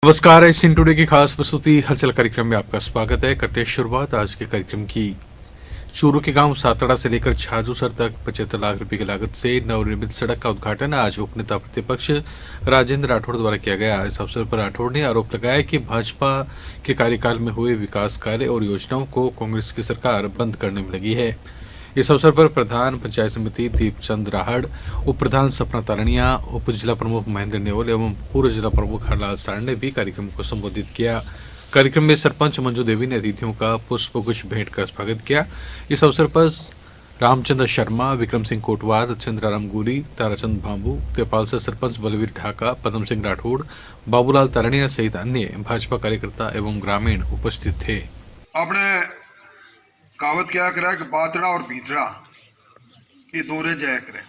नमस्कार, इस टुडे की खास प्रस्तुति हलचल कार्यक्रम में आपका स्वागत है। करते हैं शुरुआत आज के कार्यक्रम की। चूरू के गांव सातड़ा से लेकर छाजूसर तक 75 लाख रुपए की लागत से नवनिर्मित सड़क का उद्घाटन आज उपनेता प्रतिपक्ष राजेंद्र राठौड़ द्वारा किया गया। इस अवसर पर राठौड़ ने आरोप लगाया कि भाजपा के कार्यकाल में हुए विकास कार्य और योजनाओं को कांग्रेस की सरकार बंद करने में लगी है। इस अवसर पर प्रधान पंचायत समिति दीपचंद राहड़, उप प्रधान सपना तारणिया, उप जिला प्रमुख महेंद्र नेवल एवं पूर्व जिला प्रमुख हरलाल सारण ने भी कार्यक्रम को संबोधित किया। कार्यक्रम में सरपंच मंजू देवी ने अतिथियों का पुष्प गुच्छ भेंट कर स्वागत किया। इस अवसर पर रामचंद्र शर्मा, विक्रम सिंह कोटवार, चंद्राराम गुरी, ताराचंद भांबू, नेपाल से सरपंच बलवीर ढाका, पदम सिंह राठौड़, बाबूलाल तारणिया सहित अन्य भाजपा कार्यकर्ता एवं ग्रामीण उपस्थित थे। अपने कहावत क्या करे कि बातड़ा और भीतड़ा ये दोरे जाया करे।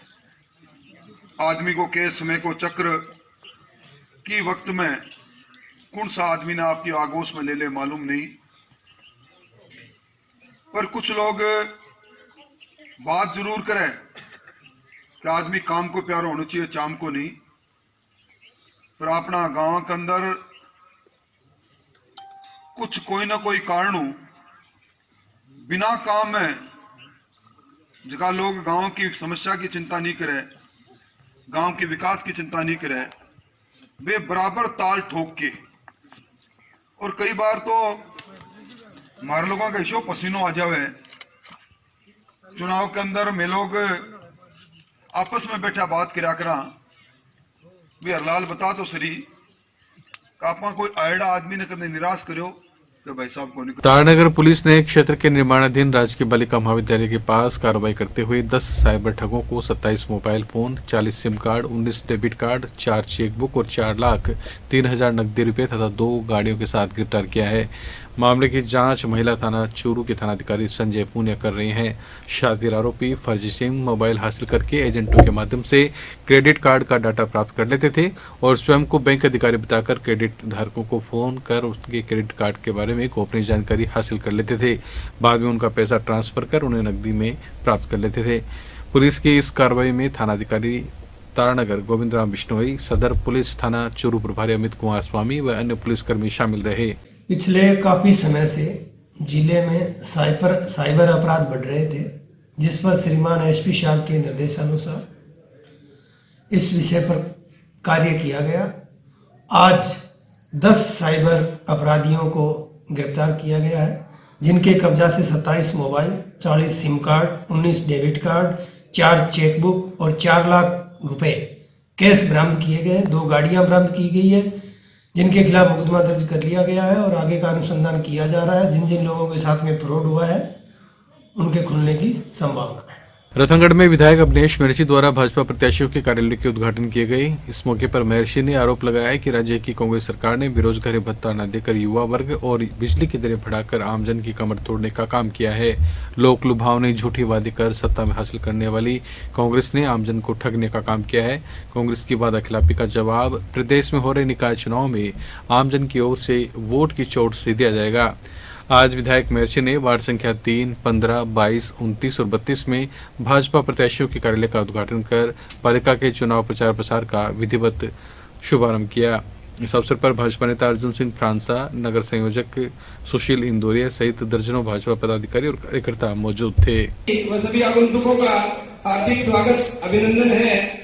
आदमी को के समय को चक्र की वक्त में कौन सा आदमी ने आपकी आगोश में ले ले मालूम नहीं, पर कुछ लोग बात जरूर करें कि आदमी काम को प्यारा होना चाहिए, चाम को नहीं। पर अपना गांव के अंदर कुछ कोई ना कोई कारण बिना काम में जगह लोग गांव की समस्या की चिंता नहीं करे, गांव के विकास की चिंता नहीं करे, वे बराबर ताल ठोक के। और कई बार तो हमारे लोगों का इशो पसीनो आ जावे चुनाव के अंदर में, लोग आपस में बैठा बात करा करा भी हरलाल बता तो सही आपका कोई आयड़ा आदमी ने कदे निराश करो भाई साहब को नहीं। तारानगर पुलिस ने क्षेत्र के निर्माणाधीन राजकीय बालिका महाविद्यालय के पास कार्रवाई करते हुए 10 साइबर ठगों को 27 mobile phone, 40 SIM card, 19 debit card, 4 chequebook और 4,03,000 नकदी रुपए तथा 2 गाड़ियों के साथ गिरफ्तार किया है। मामले की जांच महिला थाना चूरू के थानाधिकारी संजय पूनिया कर रहे हैं। शातिर आरोपी फर्जी सिम मोबाइल हासिल करके एजेंटों के माध्यम से क्रेडिट कार्ड का डाटा प्राप्त कर लेते थे और स्वयं को बैंक अधिकारी बताकर क्रेडिट धारकों को फोन कर उनके क्रेडिट कार्ड के बारे में गोपनीय जानकारी हासिल कर लेते थे। बाद में उनका पैसा ट्रांसफर कर उन्हें नकदी में प्राप्त कर लेते थे। पुलिस की इस कार्रवाई में थानाधिकारी तारानगर गोविंद राम बिश्नोई, सदर पुलिस थाना चूरू प्रभारी अमित कुमार स्वामी व अन्य पुलिसकर्मी शामिल रहे। पिछले काफी समय से जिले में साइबर अपराध बढ़ रहे थे, जिस पर श्रीमान एसपी साहब के निर्देशानुसार इस विषय पर कार्य किया गया। आज 10 साइबर अपराधियों को गिरफ्तार किया गया है, जिनके कब्जा से 27 mobile, 40 SIM card, 19 debit card, 4 chequebook और 4 लाख रुपए कैश बरामद किए गए। 2 गाड़ियां बरामद की गई है, जिनके खिलाफ मुकदमा दर्ज कर लिया गया है और आगे का अनुसंधान किया जा रहा है। जिन जिन लोगों के साथ में फ्रॉड हुआ है उनके खुलने की संभावना है। रतनगढ़ में विधायक अवनेश महर्षि द्वारा भाजपा प्रत्याशियों के कार्यालय के उद्घाटन किए गए। इस मौके पर महर्षि ने आरोप लगाया कि राज्य की कांग्रेस सरकार ने बेरोजगारी भत्ता न देकर युवा वर्ग और बिजली की दरें बढ़ाकर आमजन की कमर तोड़ने का काम किया है। लोक लुभावनी झूठी वादे कर सत्ता में हासिल करने वाली कांग्रेस ने आमजन को ठगने का काम किया है। कांग्रेस की वादाखिलाफी का जवाब प्रदेश में हो रहे निकाय चुनाव में आमजन की ओर से वोट की चोट से दिया जाएगा। आज विधायक महर्षि ने वार्ड संख्या 3, 15, 22, 29 और 32 में भाजपा प्रत्याशियों के कार्यालय का उद्घाटन कर पालिका के चुनाव प्रचार प्रसार का विधिवत शुभारंभ किया। इस अवसर पर भाजपा नेता अर्जुन सिंह फ्रांसा, नगर संयोजक सुशील इंदौरिया सहित दर्जनों भाजपा पदाधिकारी और कार्यकर्ता मौजूद थे। सभी आगंतुकों का हार्दिक स्वागत, अभिनंदन है।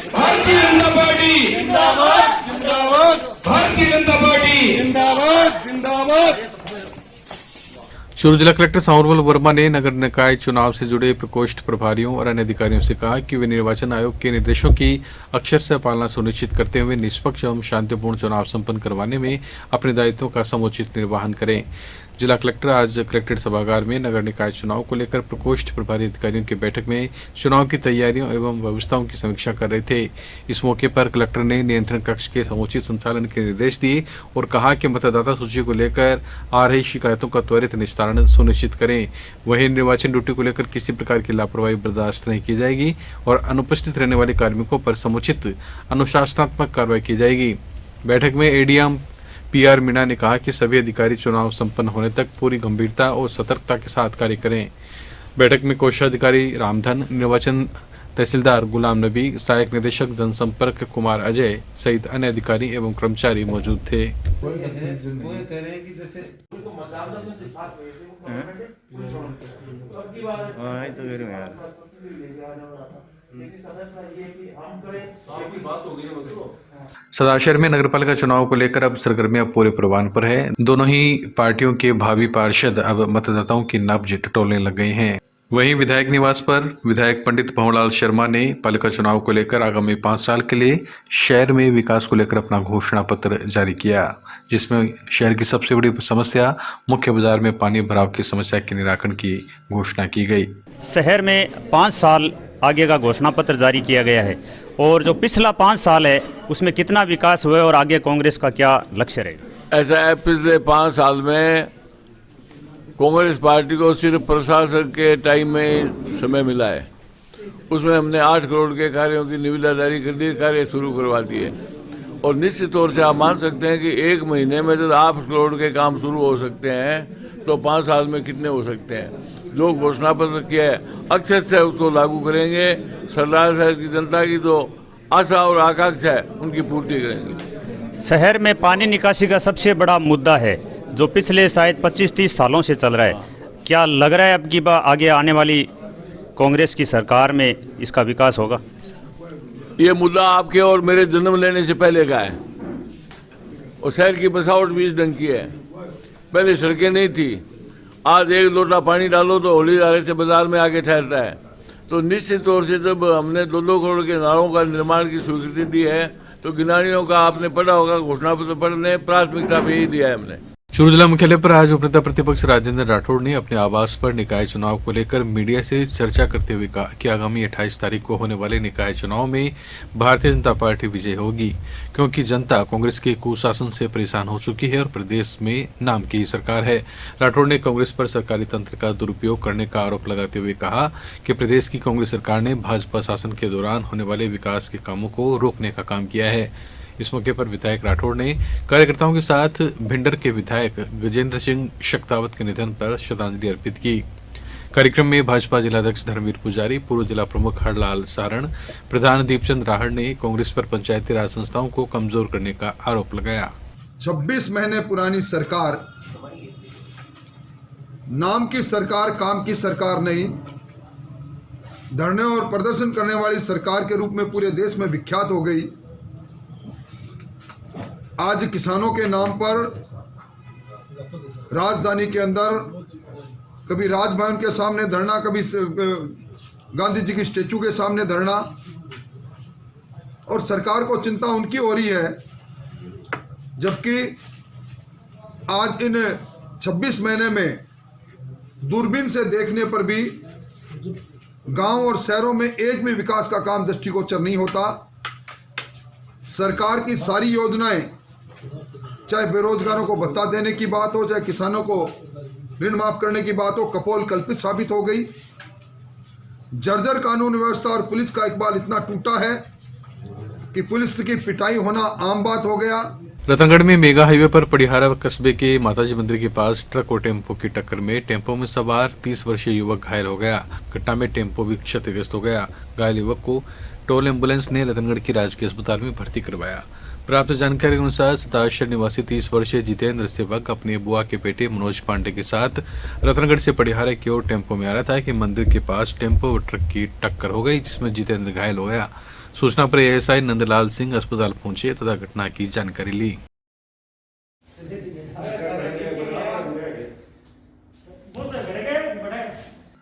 भारतीय जनता पार्टी जिंदाबाद, जिंदाबाद, भारतीय जनता पार्टी जिंदाबाद, जिंदाबाद। चूरू जिला कलेक्टर सांवरमल वर्मा ने नगर निकाय चुनाव से जुड़े प्रकोष्ठ प्रभारियों और अन्य अधिकारियों से कहा कि वे निर्वाचन आयोग के निर्देशों की अक्षरशः पालना सुनिश्चित करते हुए निष्पक्ष एवं शांतिपूर्ण चुनाव संपन्न करवाने में अपने दायित्वों का समुचित निर्वहन करें। जिला कलेक्टर आज कलेक्ट्रेट सभागार में नगर निकाय चुनाव को लेकर प्रकोष्ठ प्रभारी अधिकारियों की बैठक में चुनाव की तैयारियों एवं व्यवस्थाओं की समीक्षा कर रहे थे। इस मौके पर कलेक्टर ने नियंत्रण कक्ष के समुचित संचालन के निर्देश दिए और कहा कि मतदाता सूची को लेकर आ रही शिकायतों का त्वरित निस्तारण सुनिश्चित करें। वहीं निर्वाचन ड्यूटी को लेकर किसी प्रकार की लापरवाही बर्दाश्त नहीं की जाएगी और अनुपस्थित रहने वाले कार्मिकों पर समुचित अनुशासनात्मक कार्रवाई की जाएगी। बैठक में एडीएम पीआर मीणा ने कहा कि सभी अधिकारी चुनाव संपन्न होने तक पूरी गंभीरता और सतर्कता के साथ कार्य करें। बैठक में कोषाधिकारी रामधन, निर्वाचन तहसीलदार गुलाम नबी, सहायक निदेशक जनसंपर्क कुमार अजय सहित अन्य अधिकारी एवं कर्मचारी मौजूद थे। सदाशहर में नगरपालिका चुनाव को लेकर अब सरगर्मियां पूरे प्रवान पर है। दोनों ही पार्टियों के भावी पार्षद अब मतदाताओं की नब्ज टटोलने लग गए हैं। वहीं विधायक निवास पर विधायक पंडित भंवरलाल शर्मा ने पालिका चुनाव को लेकर आगामी 5 साल के लिए शहर में विकास को लेकर अपना घोषणा पत्र जारी किया, जिसमें शहर की सबसे बड़ी समस्या मुख्य बाजार में पानी भराव की समस्या के निराकरण की घोषणा की गई। शहर में 5 साल आगे का घोषणा पत्र जारी किया गया है और जो पिछला 5 साल है उसमें कितना विकास हुआ और आगे कांग्रेस का क्या लक्ष्य रहेगा। ऐसा है, पिछले 5 साल में कांग्रेस पार्टी को सिर्फ प्रशासन के टाइम में समय मिला है। उसमें हमने 8 करोड़ के कार्यों की निविदा जारी कर दी, कार्य शुरू करवा दिए और निश्चित तौर से आप मान सकते हैं कि 1 महीने में जब 8 करोड़ के काम शुरू हो सकते हैं तो 5 साल में कितने हो सकते हैं। जो घोषणा पत्र किया है अक्षर से उसको लागू करेंगे। सरदार शहर की जनता की जो आशा और आकांक्षा है उनकी पूर्ति करेंगे। शहर में पानी निकासी का सबसे बड़ा मुद्दा है जो पिछले शायद 25-30 सालों से चल रहा है। क्या लग रहा है अब की आगे आने वाली कांग्रेस की सरकार में इसका विकास होगा? ये मुद्दा आपके और मेरे जन्म लेने से पहले का है और शहर की बसावट भी इस ढंग की है। पहले सड़कें नहीं थी, आज 1 लोटा पानी डालो तो होली धारे से बाजार में आके ठहरता है। तो निश्चित तौर से जब हमने 2-2 करोड़ के नालों का निर्माण की स्वीकृति दी है तो गिनानियों का आपने पढ़ा होगा, घोषणा पत्र पढ़ने प्राथमिकता में ही दिया है हमने। चूरू जिला मुख्यालय पर आज उपनेता प्रतिपक्ष राजेंद्र राठौड़ ने अपने आवास पर निकाय चुनाव को लेकर मीडिया से चर्चा करते हुए कहा कि आगामी 28 तारीख को होने वाले निकाय चुनाव में भारतीय जनता पार्टी विजय होगी, क्योंकि जनता कांग्रेस के कुशासन से परेशान हो चुकी है और प्रदेश में नाम की सरकार है। राठौड़ ने कांग्रेस पर सरकारी तंत्र का दुरुपयोग करने का आरोप लगाते हुए कहा कि प्रदेश की कांग्रेस सरकार ने भाजपा शासन के दौरान होने वाले विकास के कामों को रोकने का काम किया है। इस मौके पर विधायक राठौड़ ने कार्यकर्ताओं के साथ भिंडर के विधायक गजेंद्र सिंह शक्तावत के निधन पर श्रद्धांजलि अर्पित की। कार्यक्रम में भाजपा जिलाध्यक्ष धर्मवीर पुजारी, पूर्व जिला प्रमुख हरलाल सारण, प्रधान दीपचंद राहड़ ने कांग्रेस पर पंचायती राज संस्थाओं को कमजोर करने का आरोप लगाया। 26 महीने पुरानी सरकार, नाम की सरकार, काम की सरकार नहीं, धरने और प्रदर्शन करने वाली सरकार के रूप में पूरे देश में विख्यात हो गई। आज किसानों के नाम पर राजधानी के अंदर कभी राजभवन के सामने धरना, कभी गांधी जी की स्टेचू के सामने धरना, और सरकार को चिंता उनकी हो रही है, जबकि आज इन 26 महीने में दूरबीन से देखने पर भी गांव और शहरों में एक भी विकास का काम दृष्टिगोचर नहीं होता। सरकार की सारी योजनाएं, चाहे बेरोजगारों को भत्ता देने की बात हो, चाहे किसानों को ऋण माफ करने की बात हो, कपोल कल्पित साबित हो गई। जर्जर कानून व्यवस्था और पुलिस का इकबाल इतना टूटा है कि पुलिस की पिटाई होना आम बात हो गया। रतनगढ़ में मेगा हाईवे पर पड़िहारा कस्बे के माताजी मंदिर के पास ट्रक और टेम्पो की टक्कर में टेम्पो में सवार 30 वर्षीय युवक घायल हो गया। घटना में टेम्पो भी क्षतिग्रस्त हो गया। घायल युवक को टोल एम्बुलेंस ने रतनगढ़ की राजकीय अस्पताल में भर्ती करवाया। प्राप्त जानकारी के अनुसार सताशहर निवासी 30 वर्षीय जितेंद्र सेवक अपने बुआ के बेटे मनोज पांडे के साथ रतनगढ़ से पड़िहारा की ओर टेम्पो में आ रहा था कि मंदिर के पास टेम्पो और ट्रक की टक्कर हो गई, जिसमें जितेंद्र घायल हो गया। सूचना पर एएसआई नंदलाल सिंह अस्पताल पहुंचे तथा घटना की जानकारी ली।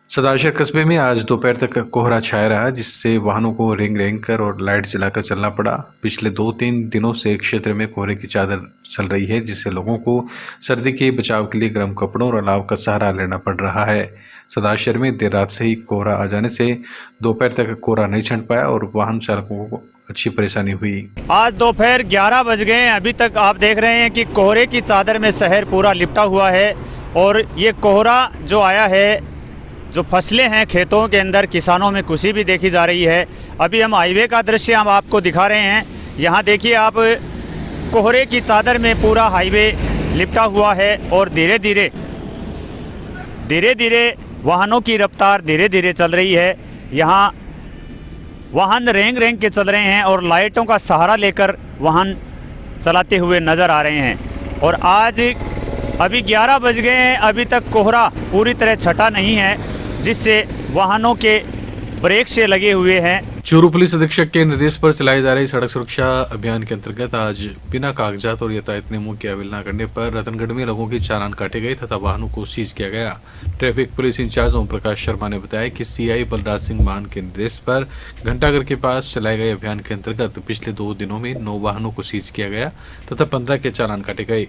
सदाशहर कस्बे में आज दोपहर तक कोहरा छाया रहा, जिससे वाहनों को रेंग रेंग कर और लाइट जलाकर चलना पड़ा। पिछले 2-3 दिनों से क्षेत्र में कोहरे की चादर चल रही है, जिससे लोगों को सर्दी के बचाव के लिए गर्म कपड़ों और अलाव का सहारा लेना पड़ रहा है। सदाशहर में देर रात से ही कोहरा आ जाने से दोपहर तक कोहरा नहीं छंट पाया और वाहन चालकों को अच्छी परेशानी हुई। आज दोपहर 11 बज गए हैं, अभी तक आप देख रहे हैं कि कोहरे की चादर में शहर पूरा लिपटा हुआ है और ये कोहरा जो आया है, जो फसलें हैं खेतों के अंदर, किसानों में खुशी भी देखी जा रही है। अभी हम हाईवे का दृश्य हम आपको दिखा रहे हैं। यहाँ देखिए आप, कोहरे की चादर में पूरा हाईवे लिपटा हुआ है और धीरे धीरे वाहनों की रफ्तार धीरे धीरे चल रही है। यहाँ वाहन रेंग रेंग के चल रहे हैं और लाइटों का सहारा लेकर वाहन चलाते हुए नज़र आ रहे हैं। और आज अभी 11 बज गए हैं, अभी तक कोहरा पूरी तरह छटा नहीं है, जिससे वाहनों के ब्रेक से लगे हुए हैं। चूरू पुलिस अधीक्षक के निर्देश पर चलाए जा रहे सड़क सुरक्षा अभियान के अंतर्गत आज बिना कागजात और यातायात नियमों की अवहेलना करने पर रतनगढ़ में लोगों के चालान काटे गए तथा वाहनों को सीज किया गया। Traffic police incharge Om Prakash Sharma ने बताया कि सीआई बलराज सिंह मान के निर्देश पर घंटाघर के पास चलाए गए अभियान के अंतर्गत पिछले 2 दिनों में 9 वाहनों को सीज किया गया तथा 15 के चालान काटे गए।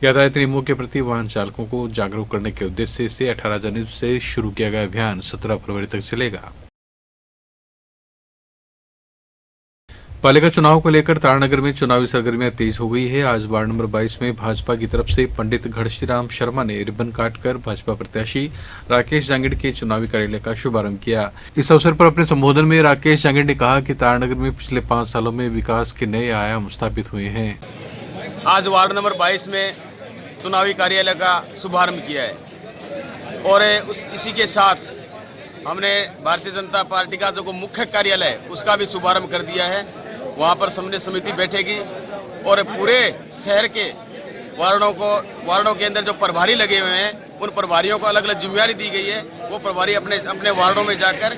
यातायात नियमों के प्रति वाहन चालकों को जागरूक करने के उद्देश्य से 18 जनवरी से शुरू किया गया अभियान 17 फरवरी तक चलेगा। पालिका चुनाव को लेकर तारानगर में चुनावी सरगर्मियां तेज हो गई है। आज वार्ड नंबर 22 में भाजपा की तरफ से पंडित घड़शीराम शर्मा ने रिबन काटकर भाजपा प्रत्याशी राकेश जांगिड़ के चुनावी कार्यालय का शुभारंभ किया। इस अवसर पर अपने संबोधन में राकेश जांगिड़ ने कहा कि तारानगर में पिछले 5 सालों में विकास के नए आयाम स्थापित हुए हैं। आज वार्ड नंबर 22 में चुनावी कार्यालय का शुभारंभ किया है और इसी के साथ हमने भारतीय जनता पार्टी का जो मुख्य कार्यालय है उसका भी शुभारंभ कर दिया है। वहाँ पर समन्वय समिति बैठेगी और पूरे शहर के वार्डों के अंदर जो प्रभारी लगे हुए हैं उन प्रभारियों को अलग अलग जिम्मेदारी दी गई है। वो प्रभारी अपने अपने वार्डों में जाकर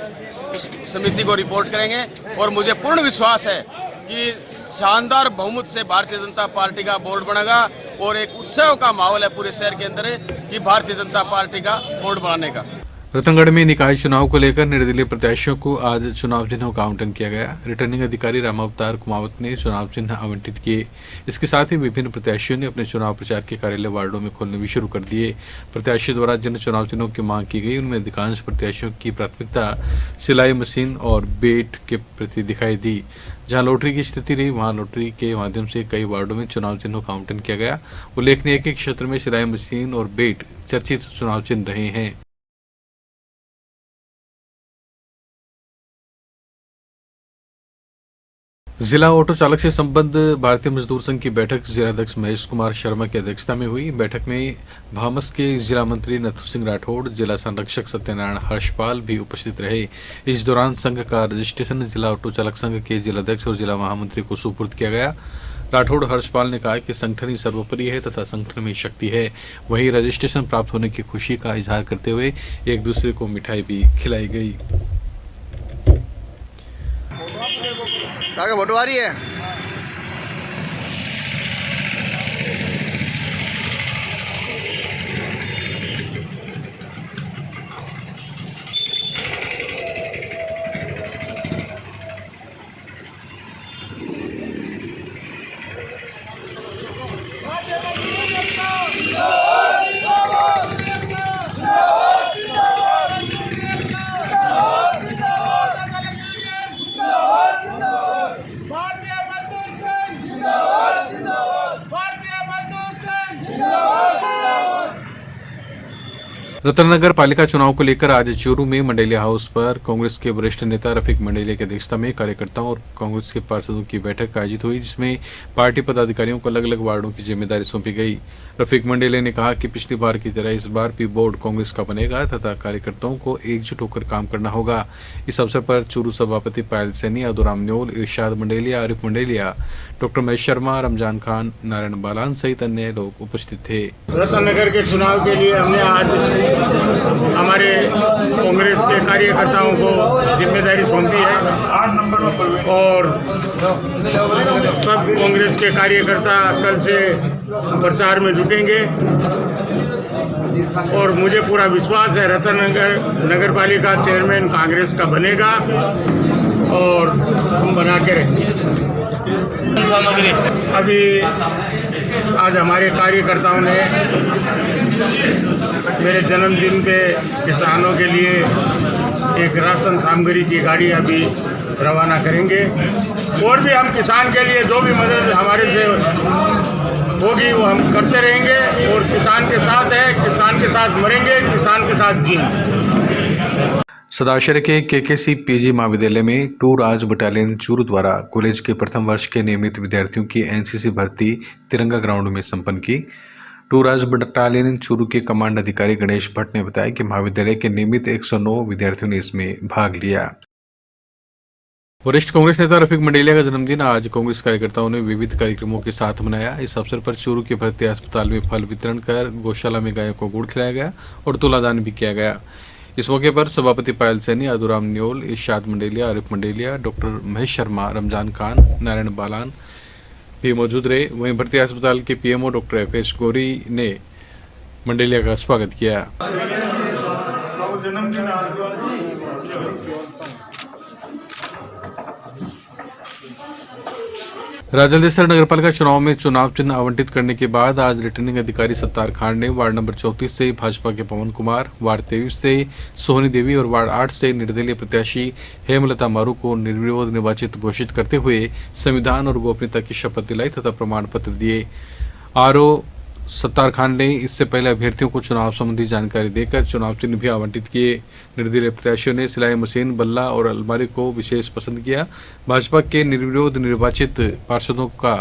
उस समिति को रिपोर्ट करेंगे और मुझे पूर्ण विश्वास है कि शानदार बहुमत से भारतीय जनता पार्टी का बोर्ड बनेगा और एक उत्सव का माहौल है पूरे शहर के अंदर कि भारतीय जनता पार्टी का बोर्ड बनाने का। रतनगढ़ में निकाय चुनाव को लेकर निर्दलीय प्रत्याशियों को आज चुनाव चिन्हों का आवंटन किया गया। रिटर्निंग अधिकारी रामावतार कुमावत ने चुनाव चिन्ह आवंटित किए। इसके साथ ही विभिन्न प्रत्याशियों ने अपने चुनाव प्रचार के कार्यालय वार्डों में खोलने भी शुरू कर दिए। प्रत्याशियों द्वारा जिन चुनाव चिन्हों की मांग की गई उनमें अधिकांश प्रत्याशियों की प्राथमिकता सिलाई मशीन और बेट के प्रति दिखाई दी। जहां लॉटरी की स्थिति रही वहां लॉटरी के माध्यम से कई वार्डों में चुनाव चिन्हों का आवंटन किया गया। उल्लेखनीय है कि क्षेत्र में सिलाई मशीन और बेट चर्चित चुनाव चिन्ह रहे हैं। जिला ऑटो चालक से संबद्ध भारतीय मजदूर संघ की बैठक जिलाध्यक्ष महेश कुमार शर्मा की अध्यक्षता में हुई। बैठक में भामस के जिला मंत्री नथु सिंह राठौड़, जिला संरक्षक सत्यनारायण हर्षपाल भी उपस्थित रहे। इस दौरान संघ का रजिस्ट्रेशन जिला ऑटो चालक संघ के जिलाध्यक्ष और जिला महामंत्री को सुपुर्द किया गया। राठौड़ हर्षपाल ने कहा कि संगठन ही सर्वोपरि है तथा संगठन में शक्ति है। वहीं रजिस्ट्रेशन प्राप्त होने की खुशी का इजहार करते हुए एक दूसरे को मिठाई भी खिलाई गई। आगे वोट आ रही है। रतनगर पालिका चुनाव को लेकर आज चूरू में मंडेलिया हाउस पर कांग्रेस के वरिष्ठ नेता रफीक मंडेलिया की अध्यक्षता में कार्यकर्ताओं और कांग्रेस के पार्षदों की बैठक आयोजित हुई, जिसमें पार्टी पदाधिकारियों को अलग अलग वार्डों की जिम्मेदारी सौंपी गई। रफीक मंडेलिया ने कहा कि पिछली बार की तरह इस बार भी बोर्ड कांग्रेस का बनेगा तथा कार्यकर्ताओं को एकजुट होकर काम करना होगा। इस अवसर पर चूरू सभापति पायल सैनी, अदुराम न्योल, इरशाद मंडेलिया, आरिफ मंडेलिया, डॉक्टर महेश शर्मा, रमजान खान, नारायण बालान सहित अन्य लोग उपस्थित थे। रतनगर के चुनाव के लिए हमने आज हमारे कांग्रेस के कार्यकर्ताओं को जिम्मेदारी सौंपी है और सब कांग्रेस के कार्यकर्ता कल से प्रचार में जुटेंगे और मुझे पूरा विश्वास है रतनगर नगर पालिका चेयरमैन कांग्रेस का बनेगा और हम बना के रहेंगे। अभी आज हमारे कार्यकर्ताओं ने मेरे जन्मदिन पे किसानों के लिए एक राशन सामग्री की गाड़ी अभी रवाना करेंगे और भी हम किसान के लिए जो भी मदद हमारे से होगी वो हम करते रहेंगे और किसान के साथ है, किसान के साथ मरेंगे, किसान के साथ जिएंगे। सदाशहर के केकेसी पीजी महाविद्यालय में टूर आज बटालियन चूरू द्वारा कॉलेज के प्रथम वर्ष के नियमित विद्यार्थियों की एनसीसी भर्ती तिरंगा ग्राउंड में संपन्न की। टूराज बटालियन चूरू के कमांड अधिकारी गणेश भट्ट ने बताया कि महाविद्यालय के नियमित 109 विद्यार्थियों ने इसमें भाग लिया। वरिष्ठ कांग्रेस नेता रफीक मंडेलिया का जन्मदिन आज कांग्रेस कार्यकर्ताओं ने विविध कार्यक्रमों के साथ मनाया। इस अवसर पर चूरू के भर्ती अस्पताल में फल वितरण कर गौशाला में गायों को गुड़ खिलाया गया और तुलादान भी किया गया। इस मौके पर सभापति पायल सैनी, आदुराम न्योल, इरशाद मंडेलिया, आरिफ मंडेलिया, डॉक्टर महेश शर्मा, रमजान खान, नारायण बालान भी मौजूद रहे। वहीं भर्ती अस्पताल के पीएमओ डॉक्टर FH गौरी ने मंडेलिया का स्वागत किया। राजलदेसर नगरपालिका चुनाव में चुनाव चिन्ह आवंटित करने के बाद आज रिटर्निंग अधिकारी सत्तार खान ने वार्ड नंबर 34 से भाजपा के पवन कुमार, वार्ड 23 से सोहनी देवी और वार्ड 8 से निर्दलीय प्रत्याशी हेमलता मारू को निर्विरोध निर्वाचित घोषित करते हुए संविधान और गोपनीयता की शपथ दिलाई तथा प्रमाण पत्र दिए। RO सत्तार खान ने इससे पहले अभ्यर्थियों को चुनाव संबंधी जानकारी देकर चुनाव चिन्ह भी आवंटित किए। निर्दलीय प्रत्याशियों ने सिलाई मशीन, बल्ला और अलमारी को विशेष पसंद किया। भाजपा के निर्विरोध निर्वाचित पार्षदों का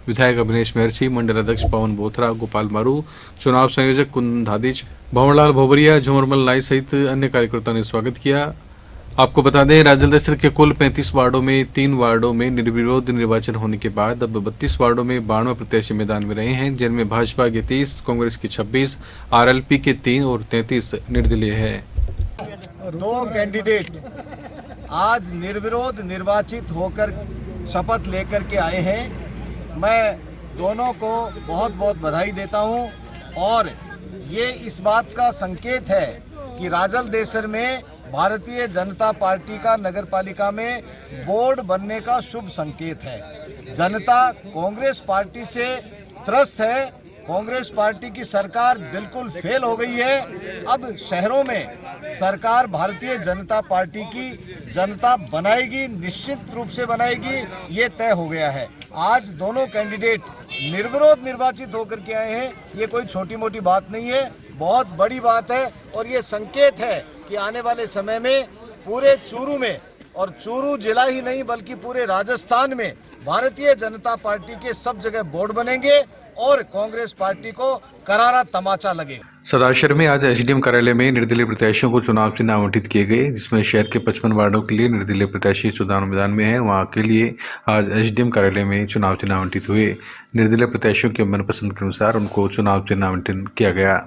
विधायक अभिनेश महर्षि, मंडल अध्यक्ष पवन बोथरा, गोपाल मारू, चुनाव संयोजक कुंदन धादिच, भंवरलाल भोवरिया, झुमरमल नाई सहित अन्य कार्यकर्ताओं ने स्वागत किया। आपको बता दें, राजलदेसर के कुल 35 वार्डों में 3 वार्डों में निर्विरोध निर्वाचन होने के बाद अब 32 वार्डों में 92 प्रत्याशी मैदान में रहे हैं, जिनमें भाजपा के 30, कांग्रेस के 26, RLP के 3 और 33 निर्दलीय है। 2 कैंडिडेट आज निर्विरोध निर्वाचित होकर शपथ लेकर के आए हैं। मैं दोनों को बहुत बहुत बधाई देता हूं और ये इस बात का संकेत है कि राजलदेसर में भारतीय जनता पार्टी का नगरपालिका में बोर्ड बनने का शुभ संकेत है। जनता कांग्रेस पार्टी से त्रस्त है। कांग्रेस पार्टी की सरकार बिल्कुल फेल हो गई है। अब शहरों में सरकार भारतीय जनता पार्टी की जनता बनाएगी, निश्चित रूप से बनाएगी, ये तय हो गया है। आज दोनों कैंडिडेट निर्विरोध निर्वाचित होकर के आए हैं। ये कोई छोटी मोटी बात नहीं है, बहुत बड़ी बात है और ये संकेत है कि आने वाले समय में पूरे चूरू में और चूरू जिला ही नहीं बल्कि पूरे राजस्थान में भारतीय जनता पार्टी के सब जगह बोर्ड बनेंगे और कांग्रेस पार्टी को करारा तमाचा लगेगा। सदाशहर में आज SDM कार्यालय में निर्दलीय प्रत्याशियों को चुनाव चिन्ह आवंटित किए गए, जिसमें शहर के 55 वार्डों के लिए निर्दलीय प्रत्याशी चुनाव मैदान में हैं। वहां के लिए आज SDM कार्यालय में चुनाव चिन्ह आवंटित हुए। निर्दलीय प्रत्याशियों के मनपसंद के अनुसार उनको चुनाव चिन्ह आवंटन किया गया।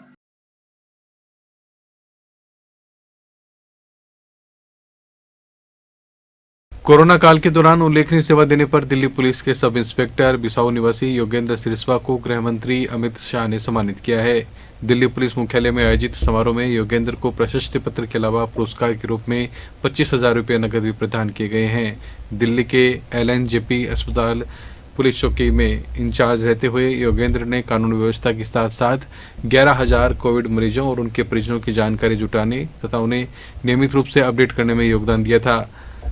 कोरोना काल के दौरान उल्लेखनीय सेवा देने पर दिल्ली पुलिस के सब इंस्पेक्टर बिसाऊ निवासी योगेंद्र सिरस्वा को गृह मंत्री अमित शाह ने सम्मानित किया है। दिल्ली पुलिस मुख्यालय में आयोजित समारोह में योगेंद्र को प्रशस्ति पत्र के अलावा पुरस्कार के रूप में 25,000 रुपये नकद भी प्रदान किए गए हैं। दिल्ली के LNJP अस्पताल पुलिस चौकी में इंचार्ज रहते हुए योगेंद्र ने कानून व्यवस्था के साथ साथ 11,000 कोविड मरीजों और उनके परिजनों की जानकारी जुटाने तथा उन्हें नियमित रूप से अपडेट करने में योगदान दिया था।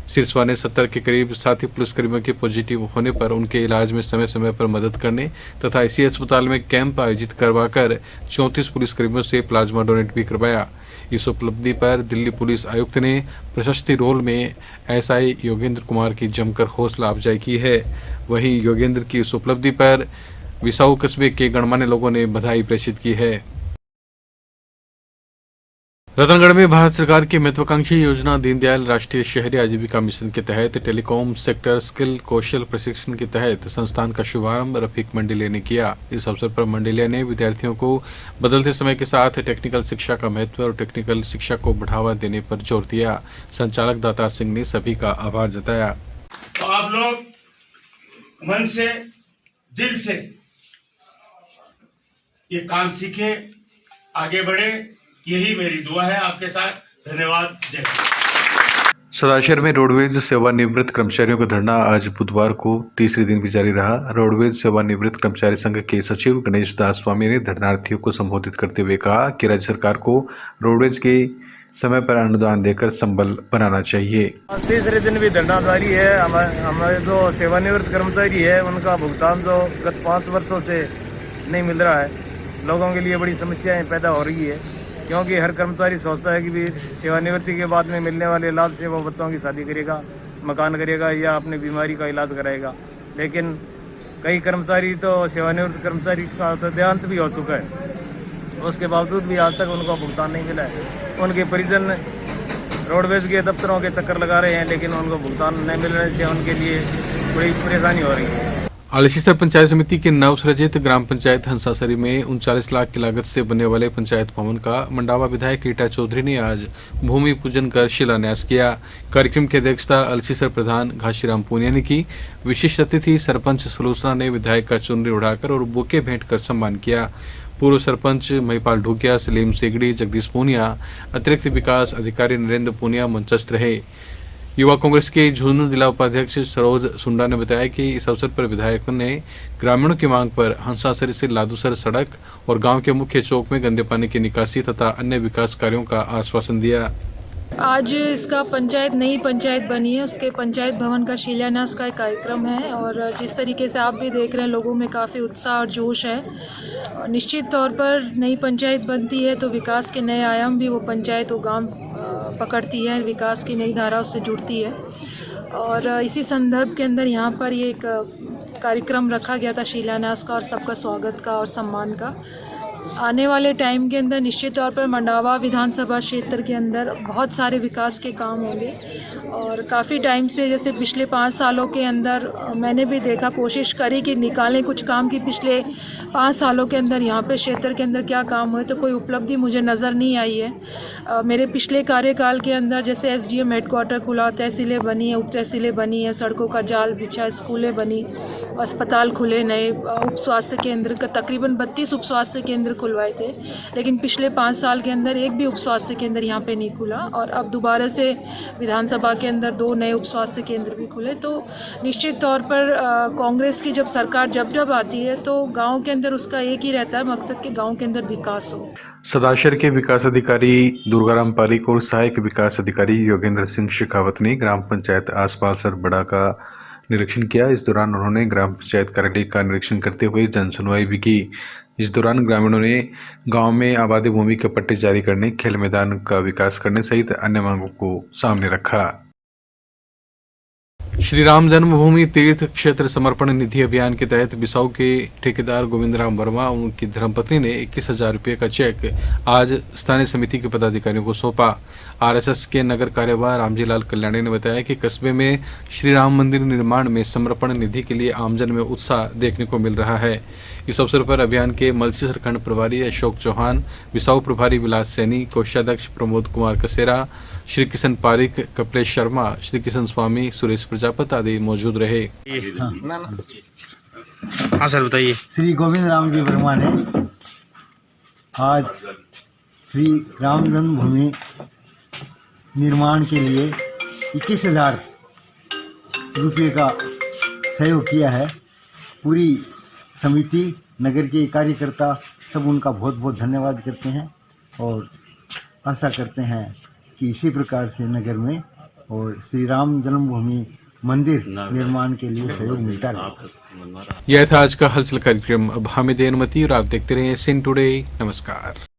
सिरस्वा ने 70 के करीब साथी पुलिसकर्मियों के पॉजिटिव होने पर उनके इलाज में समय समय पर मदद करने तथा इसी अस्पताल में कैंप आयोजित करवाकर 34 पुलिसकर्मियों से प्लाज्मा डोनेट भी करवाया। इस उपलब्धि पर दिल्ली पुलिस आयुक्त ने प्रशस्ति रोल में SI योगेंद्र कुमार की जमकर हौसला अफजाई की है। वहीं योगेंद्र की इस उपलब्धि पर विसाऊ कस्बे के गणमान्य लोगों ने बधाई प्रेषित की है। रतनगढ़ में भारत सरकार की महत्वाकांक्षी योजना दीनदयाल राष्ट्रीय शहरी आजीविका मिशन के तहत टेलीकॉम सेक्टर स्किल कौशल प्रशिक्षण के तहत संस्थान का शुभारंभ रफीक मंडेलिया ने किया। इस अवसर पर मंडेलिया ने विद्यार्थियों को बदलते समय के साथ टेक्निकल शिक्षा का महत्व और टेक्निकल शिक्षा को बढ़ावा देने पर जोर दिया। संचालक दातार सिंह ने सभी का आभार जताया। तो आप लोग मन से, दिल से ये काम सीखे, आगे बढ़े, यही मेरी दुआ है आपके साथ। धन्यवाद। जय हिंद। सदाशहर में रोडवेज सेवानिवृत्त कर्मचारियों का धरना आज बुधवार को तीसरे दिन भी जारी रहा। रोडवेज सेवानिवृत्त कर्मचारी संघ के सचिव गणेश दास स्वामी ने धरनार्थियों को संबोधित करते हुए कहा कि राज्य सरकार को रोडवेज के समय पर अनुदान देकर संबल बनाना चाहिए। तीसरे दिन भी धरना जारी है। हमारे जो सेवानिवृत्त कर्मचारी है उनका भुगतान जो गत 5 वर्षों से नहीं मिल रहा है, लोगों के लिए बड़ी समस्याएं पैदा हो रही है, क्योंकि हर कर्मचारी सोचता है कि भी सेवानिवृत्ति के बाद में मिलने वाले लाभ से वो बच्चों की शादी करेगा, मकान करेगा या अपनी बीमारी का इलाज कराएगा, लेकिन कई कर्मचारी तो सेवानिवृत्त कर्मचारी का तो देहांत भी हो चुका है, उसके बावजूद भी आज तक उनको भुगतान नहीं मिला है। उनके परिजन रोडवेज के दफ्तरों के चक्कर लगा रहे हैं, लेकिन उनको भुगतान नहीं मिलने से उनके लिए बड़ी परेशानी हो रही है। आलसीसर पंचायत समिति के नवसृजित ग्राम पंचायत हंसासरी में 39 लाख की लागत से बनने वाले पंचायत भवन का मंडावा विधायक रीटा चौधरी ने आज भूमि पूजन कर शिलान्यास किया। कार्यक्रम की अध्यक्षता आलसीसर प्रधान घाशीराम पूनिया ने की। विशिष्ट अतिथि सरपंच सुलोचना ने विधायक का चुनरी उड़ाकर और बुके भेंट कर सम्मान किया। पूर्व सरपंच महिपाल ढूकिया, सलीम सेगड़ी, जगदीश पूनिया, अतिरिक्त विकास अधिकारी नरेंद्र पूनिया मंचस्थ रहे। युवा कांग्रेस के झुंझुनू जिला उपाध्यक्ष सरोज सुंडा ने बताया कि इस अवसर पर विधायकों ने ग्रामीणों की मांग पर हंसासरी से लादूसर सड़क और गांव के मुख्य चौक में गंदे पानी की निकासी तथा अन्य विकास कार्यों का आश्वासन दिया। आज इसका नई पंचायत बनी है, उसके पंचायत भवन का शिलान्यास का एक कार्यक्रम है और जिस तरीके से आप भी देख रहे हैं लोगों में काफ़ी उत्साह और जोश है। निश्चित तौर पर नई पंचायत बनती है तो विकास के नए आयाम भी वो पंचायत वो गांव पकड़ती है, विकास की नई धारा उससे जुड़ती है। और इसी संदर्भ के अंदर यहाँ पर ये एक कार्यक्रम रखा गया था शिलान्यास का और सबका स्वागत का और सम्मान का। आने वाले टाइम के अंदर निश्चित तौर पर मंडावा विधानसभा क्षेत्र के अंदर बहुत सारे विकास के काम होंगे और काफ़ी टाइम से जैसे पिछले 5 सालों के अंदर मैंने भी देखा, कोशिश करी कि निकालें कुछ काम की पिछले 5 सालों के अंदर यहाँ पे क्षेत्र के अंदर क्या काम हुए, तो कोई उपलब्धि मुझे नज़र नहीं आई है। मेरे पिछले कार्यकाल के अंदर जैसे SDM हेडक्वार्टर खुला, तहसीलें बनी है, उप तहसीलें बनी है, सड़कों का जाल बिछा, स्कूलें बनी, अस्पताल खुले, नए उप स्वास्थ्य केंद्र का तकरीबन 32 उप स्वास्थ्य केंद्र खुलवाए थे, लेकिन पिछले 5 साल के अंदर एक भी उप स्वास्थ्य केंद्र यहाँ पे नहीं खुला और अब दोबारा से विधानसभा के अंदर 2 नए उप स्वास्थ्य केंद्र भी खुले। तो निश्चित तौर पर कांग्रेस की जब सरकार जब आती है तो गांव के अंदर उसका एक ही रहता है मकसद कि गांव के अंदर विकास हो। सदाशर के विकास अधिकारी दुर्गाराम पारिक और सहायक विकास अधिकारी योगेंद्र सिंह शेखावत ने ग्राम पंचायत आसपासर बड़ा का निरीक्षण किया। इस दौरान उन्होंने ग्राम पंचायत कार्यालय का निरीक्षण करते हुए जन सुनवाई भी की। इस दौरान ग्रामीणों ने गांव में आबादी भूमि के पट्टे जारी करने, खेल मैदान का विकास करने सहित अन्य मांगों को सामने रखा। श्री राम जन्मभूमि तीर्थ क्षेत्र समर्पण निधि अभियान के तहत बिसाऊ के ठेकेदार गोविंद राम वर्मा और उनकी धर्मपत्नी ने 21,000 रुपये का चेक आज स्थानीय समिति के पदाधिकारियों को सौंपा। RSS के नगर कार्यवाह रामजीलाल कल्याणी ने बताया कि कस्बे में श्री राम मंदिर निर्माण में समर्पण निधि के लिए आमजन में उत्साह देखने को मिल रहा है। इस अवसर पर अभियान के मलसीसर खंड प्रभारी अशोक चौहान, बिसाऊ प्रभारी विलास सैनी, कोषाध्यक्ष प्रमोद कुमार कसेरा, श्री किशन पारिक, कपिलेश शर्मा, श्री किशन स्वामी, सुरेश प्रजापत आदि मौजूद रहे। हाँ सर बताइए। श्री गोविंद राम जी वर्मा ने आज श्री राम जन्मभूमि निर्माण के लिए 21,000 रुपये का सहयोग किया है। पूरी समिति, नगर के कार्यकर्ता सब उनका बहुत बहुत धन्यवाद करते हैं और आशा करते हैं कि इसी प्रकार से नगर में और श्री राम जन्मभूमि मंदिर निर्माण के लिए सहयोग मिलता रहे। यह था आज का हलचल कार्यक्रम। अब हामिद अनुमति और आप देखते रहे सिन टुडे। नमस्कार।